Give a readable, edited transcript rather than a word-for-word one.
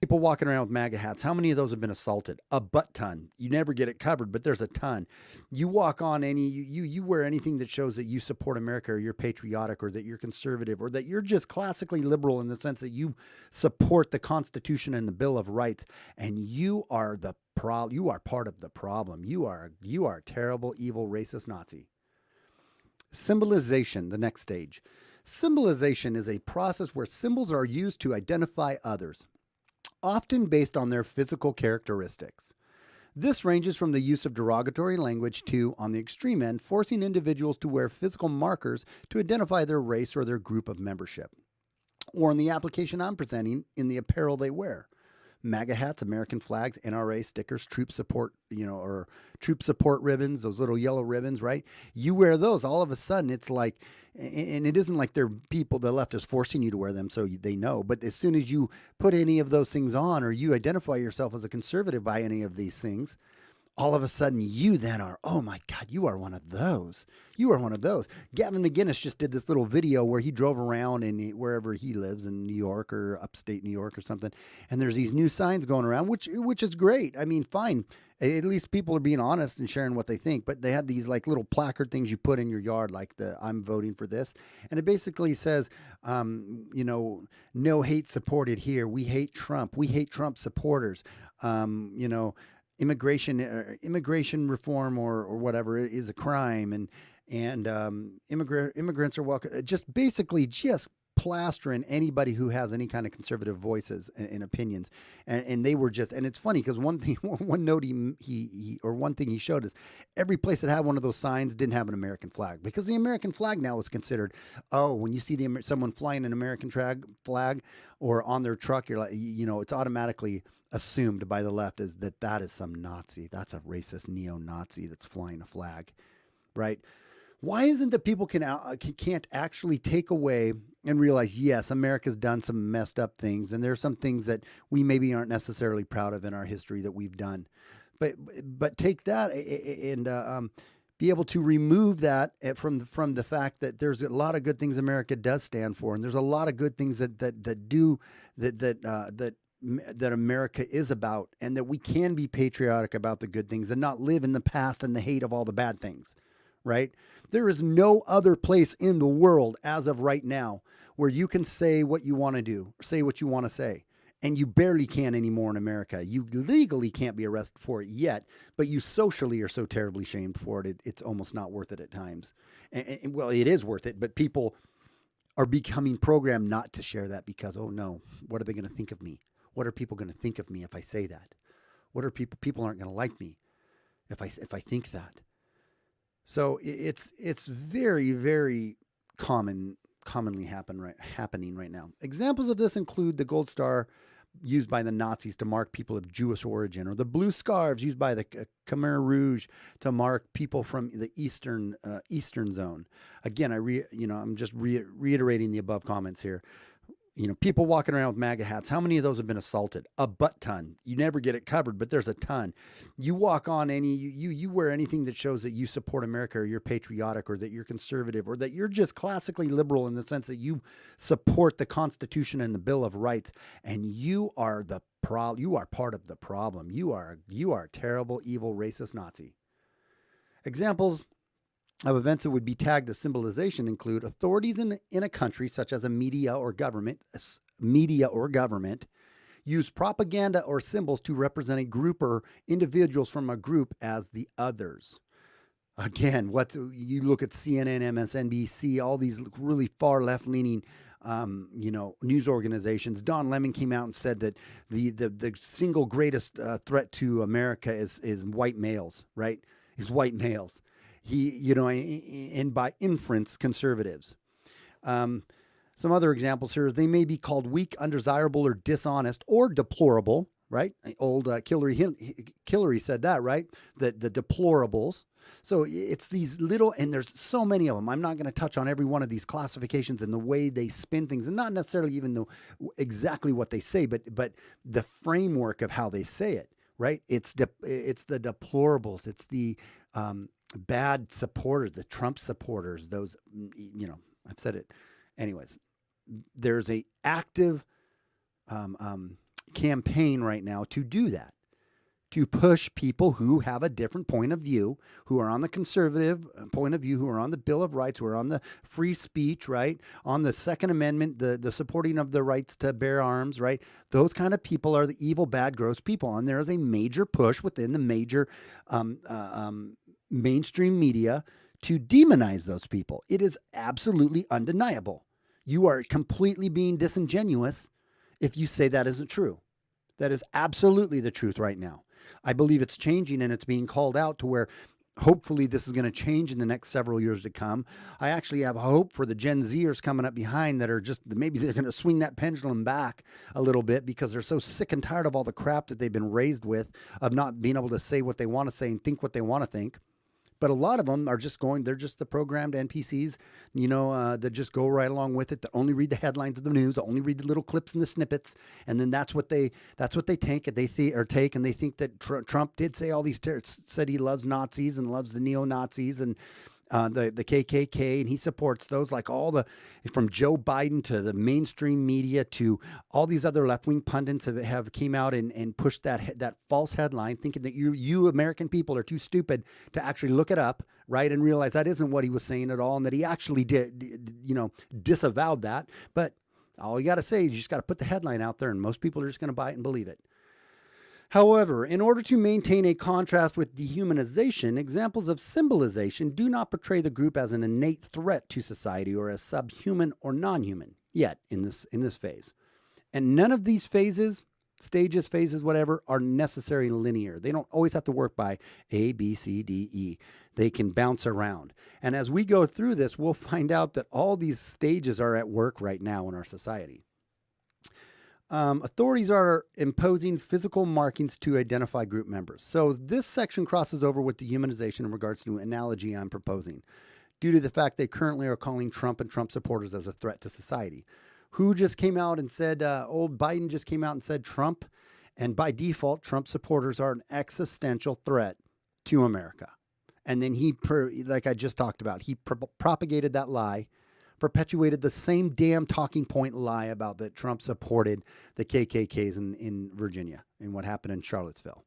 People walking around with MAGA hats, how many of those have been assaulted? A butt ton. You never get it covered, but there's a ton. You walk on you wear anything that shows that you support America, or you're patriotic, or that you're conservative, or that you're just classically liberal in the sense that you support the Constitution and the Bill of Rights, and you are you are part of the problem. You are a terrible, evil, racist Nazi. Symbolization, the next stage. Symbolization is a process where symbols are used to identify others, often based on their physical characteristics. This ranges from the use of derogatory language to, on the extreme end, forcing individuals to wear physical markers to identify their race or their group of membership. Or in the application I'm presenting, in the apparel they wear. MAGA hats, American flags, NRA stickers, troop support, or troop support ribbons, those little yellow ribbons, right? You wear those, all of a sudden it's like, and it isn't like they're people, the left is forcing you to wear them so they know, but as soon as you put any of those things on, or you identify yourself as a conservative by any of these things, all of a sudden you then are, oh my God, you are one of those. You are one of those. Gavin McInnes just did this little video where he drove around wherever he lives in New York or upstate New York or something. And there's these new signs going around, which is great. I mean, fine. At least people are being honest and sharing what they think. But they had these like little placard things you put in your yard, like the I'm voting for this. And it basically says, no hate supported here. We hate Trump. We hate Trump supporters. Immigration reform or whatever is a crime, and immigrants are welcome. Just basically plastering anybody who has any kind of conservative voices and opinions, and they were just. And it's funny because one thing he showed is every place that had one of those signs didn't have an American flag, because the American flag now is considered, when you see someone flying an American flag or on their truck, you're like, it's automatically assumed by the left is that is some Nazi. That's a racist neo-Nazi that's flying a flag, right? Why isn't that people can't actually take away and realize, yes, America's done some messed up things, and there's some things that we maybe aren't necessarily proud of in our history that we've done, but take that and be able to remove that from the fact that there's a lot of good things America does stand for, and there's a lot of good things that America is about, and that we can be patriotic about the good things and not live in the past and the hate of all the bad things, right? There is no other place in the world as of right now where you can say what you want to do, say what you want to say. And you barely can anymore in America. You legally can't be arrested for it yet, but you socially are so terribly shamed for it, it's almost not worth it at times. And well, it is worth it, but people are becoming programmed not to share that because, oh no, what are they going to think of me? What are people going to think of me if I say that? What are people aren't going to like me if I think that? So it's very, very commonly happening right now. Examples of this include the gold star used by the Nazis to mark people of Jewish origin, or the blue scarves used by the Khmer Rouge to mark people from the eastern zone. Again, I'm just reiterating the above comments here. People walking around with MAGA hats, how many of those have been assaulted? A butt ton. You never get it covered, but there's a ton. You walk on you wear anything that shows that you support America, or you're patriotic, or that you're conservative, or that you're just classically liberal in the sense that you support the Constitution and the Bill of Rights, and you are part of the problem. You are a terrible, evil, racist Nazi. Examples of events that would be tagged as symbolization include authorities in a country, such as media or government, use propaganda or symbols to represent a group or individuals from a group as the others. Again, you look at CNN, MSNBC, all these really far left-leaning news organizations. Don Lemon came out and said that the single greatest threat to America is white males, right? Is white males. And by inference, conservatives. Some other examples here is they may be called weak, undesirable, or dishonest, or deplorable, right? Old Hillary said that, right? The deplorables. So it's these little, and there's so many of them. I'm not going to touch on every one of these classifications and the way they spin things, and not necessarily even know exactly what they say, but the framework of how they say it, right? It's the deplorables. It's the bad supporters, the Trump supporters, those, I've said it. Anyways, there's a active campaign right now to do that, to push people who have a different point of view, who are on the conservative point of view, who are on the Bill of Rights, who are on the free speech, right? On the Second Amendment, the supporting of the rights to bear arms, right? Those kind of people are the evil, bad, gross people. And there is a major push within the major mainstream media to demonize those people. It is absolutely undeniable. You are completely being disingenuous if you say that isn't true. That is absolutely the truth right now. I believe it's changing and it's being called out to where hopefully this is going to change in the next several years to come. I actually have hope for the Gen Zers coming up behind that are just, maybe they're going to swing that pendulum back a little bit because they're so sick and tired of all the crap that they've been raised with, of not being able to say what they want to say and think what they want to think. But a lot of them are just they're just the programmed NPCs, that just go right along with it, that only read the headlines of the news, that only read the little clips and the snippets. And then that's what they take, and they think that Trump did say all these, said he loves Nazis and loves the neo-Nazis and the KKK, and he supports those, like from Joe Biden to the mainstream media to all these other left-wing pundits have came out and pushed that false headline, thinking that you American people are too stupid to actually look it up, right, and realize that isn't what he was saying at all, and that he actually disavowed that. But all you got to say is you just got to put the headline out there, and most people are just going to buy it and believe it. However, in order to maintain a contrast with dehumanization, examples of symbolization do not portray the group as an innate threat to society or as subhuman or non-human yet in this phase. And none of these phases, stages, phases, whatever, are necessarily linear. They don't always have to work by A, B, C, D, E. They can bounce around. And as we go through this, we'll find out that all these stages are at work right now in our society. Authorities are imposing physical markings to identify group members. So this section crosses over with dehumanization in regards to an analogy I'm proposing, due to the fact they currently are calling Trump and Trump supporters as a threat to society. Who just came out and said, old Biden just came out and said Trump, and by default, Trump supporters are an existential threat to America. And then like I just talked about, he propagated that lie, perpetuated the same damn talking point lie about that Trump supported the KKKs in Virginia and what happened in Charlottesville.